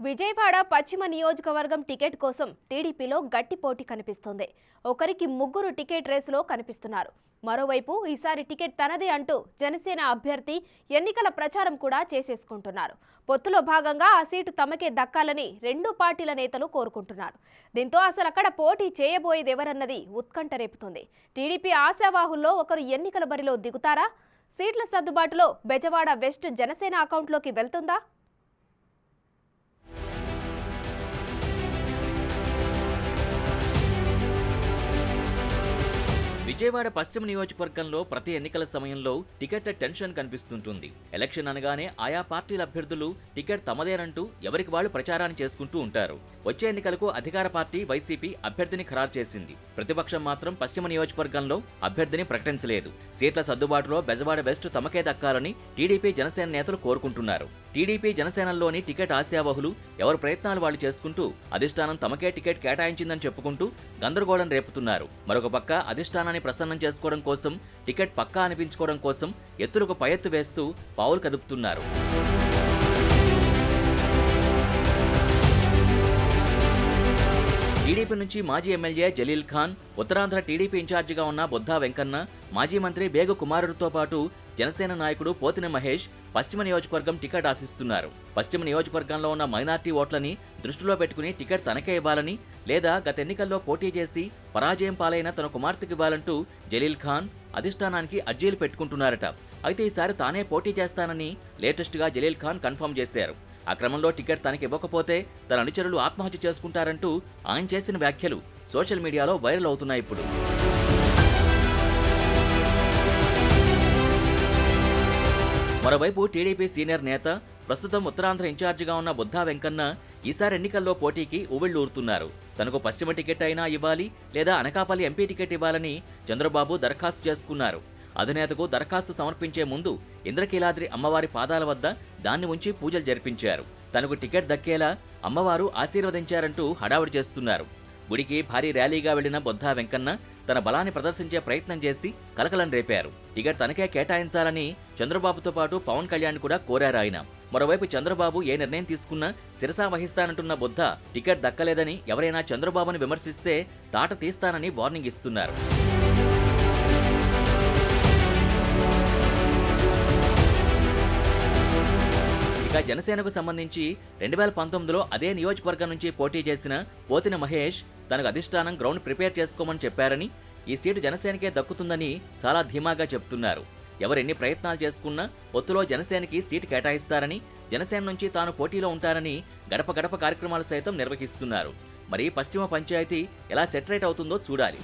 విజయవాడ పశ్చిమ నియోజకవర్గం టికెట్ కోసం టీడీపీలో గట్టి పోటీ కనిపిస్తోంది. ఒకరికి ముగ్గురు టికెట్ రేసులో కనిపిస్తున్నారు. మరోవైపు ఈసారి టికెట్ తనదే అంటూ జనసేన అభ్యర్థి ఎన్నికల ప్రచారం కూడా చేసేసుకుంటున్నారు. పొత్తులో భాగంగా ఆ సీటు తమకే దక్కాలని రెండు పార్టీల నేతలు కోరుకుంటున్నారు. దీంతో అసలు అక్కడ పోటీ చేయబోయేదెవరన్నది ఉత్కంఠ రేపుతోంది. టీడీపీ ఆశావాహుల్లో ఒకరు ఎన్నికల బరిలో దిగుతారా? సీట్ల సర్దుబాటులో బెజవాడ వెస్ట్ జనసేన అకౌంట్లోకి వెళ్తుందా? విజయవాడ పశ్చిమ నియోజకవర్గంలో ప్రతి ఎన్నికల సమయంలో టికెట్ టెన్షన్ కనిపిస్తుంటుంది. ఎలక్షన్ అనగానే ఆయా పార్టీల అభ్యర్థులు టికెట్ తమదేనంటూ ఎవరికి వాళ్ళు ప్రచారాన్ని చేసుకుంటూ ఉంటారు. వచ్చే ఎన్నికలకు అధికార పార్టీ వైసీపీ అభ్యర్థిని ఖరారు చేసింది. ప్రతిపక్షం మాత్రం పశ్చిమ నియోజకవర్గంలో అభ్యర్థిని ప్రకటించలేదు. సీట్ల సర్దుబాటులో బెజవాడ వెస్ట్ తమకే దక్కాలని టీడీపీ జనసేన నేతలు కోరుకుంటున్నారు. టీడీపీ జనసేనలోని టికెట్ ఆశావహులు ఎవరి ప్రయత్నాలు వాళ్ళు చేసుకుంటూ అధిష్టానం తమకే టికెట్ కేటాయించిందని చెప్పుకుంటూ గందరగోళం రేపుతున్నారు. మరొక పక్క అధిష్టానాన్ని ప్రసన్నం చేసుకోవడం కోసం, టికెట్ పక్కా అనిపించుకోవడం కోసం ఎత్తులకు పై ఎత్తు వేస్తూ పావులు కదుపుతున్నారు. టీడీపీ నుంచి మాజీ ఎమ్మెల్యే జలీల్ ఖాన్, ఉత్తరాంధ్ర టీడీపీ ఇన్ఛార్జిగా ఉన్న బొద్దా వెంకన్న, మాజీ మంత్రి బేగు కుమారుడితో పాటు జనసేన నాయకుడు పోతిన మహేష్ పశ్చిమ నియోజకవర్గం టికెట్ ఆశిస్తున్నారు. పశ్చిమ నియోజకవర్గంలో ఉన్న మైనార్టీ ఓట్లని దృష్టిలో పెట్టుకుని టికెట్ తనకే ఇవ్వాలని, లేదా గత ఎన్నికల్లో పోటీ చేసి పరాజయం పాలైన తన కుమార్తెకి ఇవ్వాలంటూ జలీల్ ఖాన్ అధిష్టానానికి అర్జీలు పెట్టుకుంటున్నారట. అయితే ఈసారి తానే పోటీ చేస్తానని లేటెస్ట్గా జలీల్ ఖాన్ కన్ఫర్మ్ చేశారు. ఆ క్రమంలో టికెట్ తనకి ఇవ్వకపోతే తన అనుచరులు ఆత్మహత్య చేసుకుంటారంటూ ఆయన చేసిన వ్యాఖ్యలు సోషల్ మీడియాలో వైరల్ అవుతున్నాయి ఇప్పుడు. మరోవైపు టీడీపీ సీనియర్ నేత, ప్రస్తుతం ఉత్తరాంధ్ర ఇన్ఛార్జిగా ఉన్న బొద్దా వెంకన్న ఈసారి ఎన్నికల్లో పోటీకి ఉవ్విళ్లూరుతున్నారు. తనకు పశ్చిమ టికెట్ అయినా ఇవ్వాలి, లేదా అనకాపల్లి ఎంపీ టికెట్ ఇవ్వాలని చంద్రబాబు దరఖాస్తు చేసుకున్నారు. అధినేతకు దరఖాస్తు సమర్పించే ముందు ఇంద్రకీలాద్రి అమ్మవారి పాదాల వద్ద దాన్ని ఉంచి పూజలు జరిపించారు. తనకు టికెట్ దక్కేలా అమ్మవారు ఆశీర్వదించారంటూ హడావుడి చేస్తున్నారు. గుడికి భారీ ర్యాలీగా వెళ్లిన బొద్దా వెంకన్న తన బలాన్ని ప్రదర్శించే ప్రయత్నం చేసి కలకలం రేపారు. టికెట్ తనకే కేటాయించాలని చంద్రబాబుతో పాటు పవన్ కళ్యాణ్ కూడా కోరారు ఆయన. మరోవైపు చంద్రబాబు ఏ నిర్ణయం తీసుకున్నా శిరసా వహిస్తానంటున్న బొద్దా టికెట్ దక్కలేదని ఎవరైనా చంద్రబాబుని విమర్శిస్తే తాట తీస్తానని వార్నింగ్ ఇస్తున్నారు. ఇక జనసేనకు సంబంధించి 2019లో అదే నియోజకవర్గం నుంచి పోటీ చేసిన పోతిన మహేష్ తనకు అధిష్టానం గ్రౌండ్ ప్రిపేర్ చేసుకోమని చెప్పారని, ఈ సీటు జనసేనకే దక్కుతుందని చాలా ధీమాగా చెప్తున్నారు. ఎవరెన్ని ప్రయత్నాలు చేసుకున్నా పొత్తులో జనసేనకి సీటు కేటాయిస్తారని, జనసేన నుంచి తాను పోటీలో ఉంటారని గడప గడప కార్యక్రమాలు సైతం నిర్వహిస్తున్నారు. మరి పశ్చిమ పంచాయతీ ఎలా సెటరేట్ అవుతుందో చూడాలి.